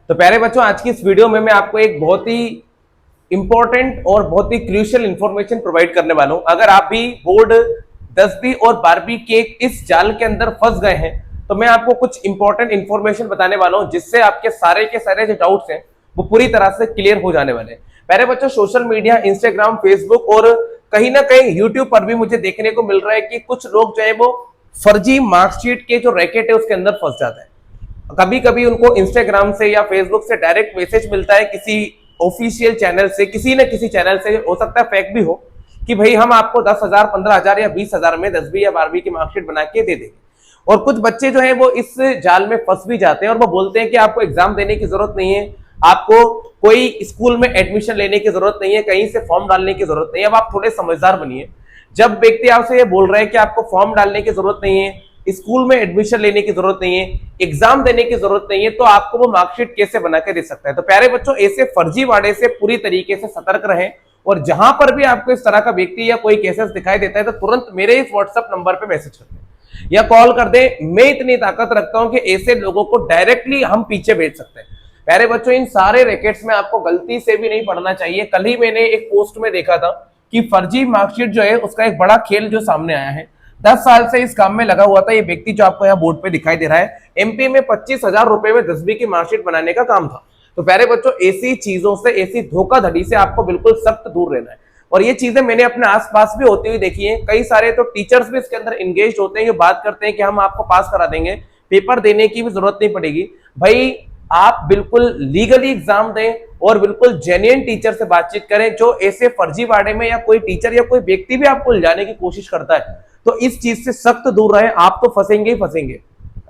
तो प्यारे बच्चों, आज की इस वीडियो में मैं आपको एक बहुत ही इंपॉर्टेंट और बहुत ही क्रूशियल इंफॉर्मेशन प्रोवाइड करने वाला हूं। अगर आप भी बोर्ड 10वीं और 12वीं के इस जाल के अंदर फंस गए हैं तो मैं आपको कुछ इंपॉर्टेंट इंफॉर्मेशन बताने वाला हूं, जिससे आपके सारे के सारे जो डाउट्स हैं वो पूरी तरह से क्लियर हो जाने वाले हैं। प्यारे बच्चों, सोशल मीडिया, इंस्टाग्राम, फेसबुक और कहीं ना कहीं यूट्यूब पर भी मुझे देखने को मिल रहा है कि कुछ लोग जो है वो फर्जी मार्कशीट के जो रैकेट है उसके अंदर फंस जाते हैं। कभी कभी उनको इंस्टाग्राम से या फेसबुक से डायरेक्ट मैसेज मिलता है किसी ऑफिशियल चैनल से, किसी न किसी चैनल से, हो सकता है फेक भी हो, कि भाई हम आपको 10,000, 15,000 या 20,000 में 10वीं या 12वीं की मार्कशीट बना के दे देंगे। और कुछ बच्चे जो है वो इस जाल में फंस भी जाते हैं और वो बोलते हैं कि आपको एग्जाम देने की जरूरत नहीं है, आपको कोई स्कूल में एडमिशन लेने की जरूरत नहीं है, कहीं से फॉर्म डालने की जरूरत नहीं है। अब आप थोड़े समझदार बनिए। जब व्यक्ति आपसे ये बोल रहे हैं कि आपको फॉर्म डालने की जरूरत नहीं है, स्कूल में एडमिशन लेने की जरूरत नहीं है, एग्जाम देने की जरूरत नहीं है, तो आपको वो मार्कशीट कैसे बना के दे सकता है। तो प्यारे बच्चों, ऐसे फर्जीवाड़े से पूरी तरीके से सतर्क रहें और जहां पर भी आपको इस तरह का व्यक्ति या कोई केसेस दिखाई देता है तो तुरंत मेरे इस व्हाट्सएप नंबर पे मैसेज कर दें या कॉल कर दें। मैं इतनी ताकत रखता हूं कि ऐसे लोगों को डायरेक्टली हम पीछे भेज सकते हैं। प्यारे बच्चों, इन सारे रैकेट्स में आपको गलती से भी नहीं पढ़ना चाहिए। कल ही मैंने एक पोस्ट में देखा था कि फर्जी मार्कशीट जो है उसका एक बड़ा खेल जो सामने आया है। 10 साल से इस काम में लगा हुआ था ये व्यक्ति जो आपको यहाँ बोर्ड पे दिखाई दे रहा है। एमपी में 25,000 रुपए में 10वीं की मार्कशीट बनाने का काम था। तो प्यारे बच्चों, ऐसी चीजों से, ऐसी धोखाधड़ी से आपको बिल्कुल सख्त दूर रहना है। और ये चीजें मैंने अपने आसपास भी होती हुई देखी है। कई सारे तो टीचर्स भी इसके अंदर एंगेज होते हैं, ये बात करते हैं कि हम आपको पास करा देंगे, पेपर देने की भी जरूरत नहीं पड़ेगी। भाई, आप बिल्कुल लीगली एग्जाम दें और बिल्कुल जेन्युइन टीचर से बातचीत करें। जो ऐसे फर्जीवाड़े में या कोई टीचर या कोई व्यक्ति भी आपको लाने की कोशिश करता है तो इस चीज से सख्त दूर रहे। आप तो फंसेंगे ही फंसेंगे,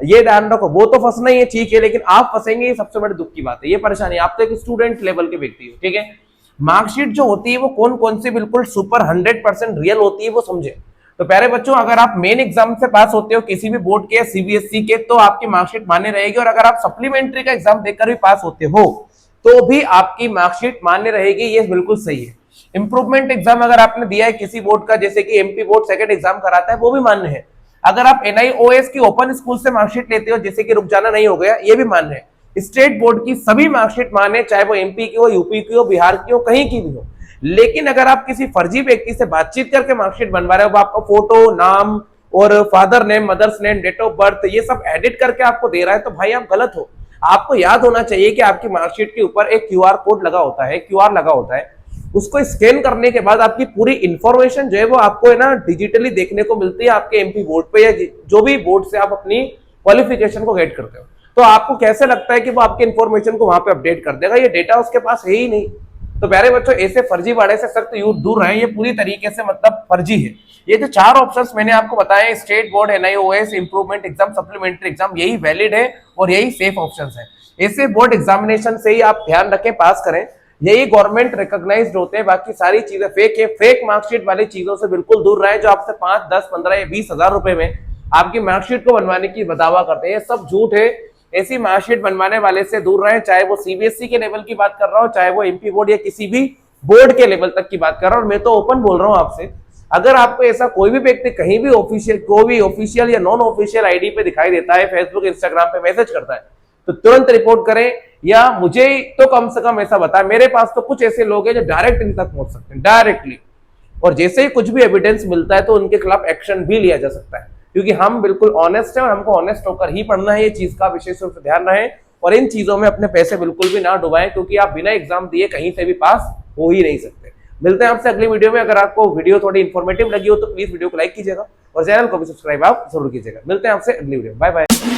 ये ध्यान रखो। वो तो फंसना ही है, ठीक है, लेकिन आप फंसेंगे, ये सबसे बड़ी दुख की बात है। ये परेशानी, आप तो एक स्टूडेंट लेवल के व्यक्ति हो, ठीक है। मार्कशीट जो होती है वो कौन कौन सी बिल्कुल सुपर 100% रियल होती है वो समझे। तो प्यारे बच्चों, अगर आप मेन एग्जाम से पास होते हो किसी भी बोर्ड के या सीबीएसई के, तो आपकी मार्कशीट मान्य रहेगी। और अगर आप सप्लीमेंट्री का एग्जाम देकर भी पास होते हो तो भी आपकी मार्कशीट मान्य रहेगी। ये बिल्कुल सही है। इंप्रूवमेंट एग्जाम अगर आपने दिया है किसी बोर्ड का, जैसे कि एमपी बोर्ड सेकंड एग्जाम कराता है, वो भी मान्य है। अगर आप एनआईओएस की ओपन स्कूल से मार्कशीट लेते हो, जैसे कि रुक जाना नहीं हो गया, ये भी मान्य है। स्टेट बोर्ड की सभी मार्कशीट मान्य, चाहे वो एमपी की हो, यूपी की हो, बिहार की हो, कहीं की भी हो। लेकिन अगर आप किसी फर्जी व्यक्ति से बातचीत करके मार्कशीट बनवा रहे हो, आपका फोटो, नाम और father name, mothers name, date of birth, ये सब एडिट करके आपको दे रहा है, तो भाई आप गलत हो। आपको याद होना चाहिए कि आपकी मार्कशीट के ऊपर एक क्यूआर कोड लगा होता है, क्यूआर लगा होता है। उसको स्कैन करने के बाद आपकी पूरी इंफॉर्मेशन जो है वो आपको है ना डिजिटली देखने को मिलती है आपके एमपी बोर्ड पे या जो भी बोर्ड से आप अपनी क्वालिफिकेशन को गेट करते हो। तो आपको कैसे लगता है कि वो आपकी इंफॉर्मेशन को वहां पे अपडेट कर देगा? ये डेटा उसके पास है ही नहीं। तो प्यारे बच्चों, ऐसे फर्जीवाड़े से सख्त दूर रहें। ये पूरी तरीके से मतलब फर्जी है। ये जो 4 ऑप्शंस मैंने आपको बताए, state board, NIOS, improvement exam, supplementary exam, यही वैलिड है और यही सेफ ऑप्शंस है। ऐसे बोर्ड एग्जामिनेशन से ही आप ध्यान रखें, पास करें। यही गवर्नमेंट रिकॉग्नाइज्ड होते हैं। बाकी सारी चीजें फेक है। फेक मार्कशीट वाली चीजों से बिल्कुल दूर रहे, जो आपसे 5, 10, 15 या 20,000 रुपए में आपकी मार्कशीट को बनवाने की दावा करते हैं। सब झूठ है। ऐसी मार्कशीट बनवाने वाले से दूर रहे, चाहे वो सीबीएसई के लेवल की बात कर रहा हो, चाहे वो एमपी बोर्ड या किसी भी बोर्ड के लेवल तक की बात कर रहा हूं। और मैं तो ओपन बोल रहा हूं आपसे, अगर आपको ऐसा कोई भी व्यक्ति कहीं भी ऑफिशियल या नॉन ऑफिशियल आईडी पे दिखाई देता है, फेसबुक, इंस्टाग्राम पे मैसेज करता है, तो तुरंत रिपोर्ट करें या मुझे तो कम से कम ऐसा बताएं। मेरे पास तो कुछ ऐसे लोग हैं जो डायरेक्ट इन तक पहुंच सकते हैं, डायरेक्टली। और जैसे ही कुछ भी एविडेंस मिलता है तो उनके खिलाफ एक्शन भी लिया जा सकता है, क्योंकि हम बिल्कुल ऑनेस्ट है और हमको ऑनेस्ट होकर ही पढ़ना है। ये चीज का विशेष रूप से ध्यान रहे और इन चीजों में अपने पैसे बिल्कुल भी ना डुबाएं, क्योंकि आप बिना एग्जाम दिए कहीं से भी पास हो ही नहीं सकते। मिलते हैं आपसे अगली वीडियो में। अगर आपको वीडियो थोड़ी इंफॉर्मेटिव लगी हो तो प्लीज वीडियो को लाइक कीजिएगा और चैनल को भी सब्सक्राइब आप जरूर कीजिएगा। मिलते हैं आपसे अगली वीडियो। Bye bye.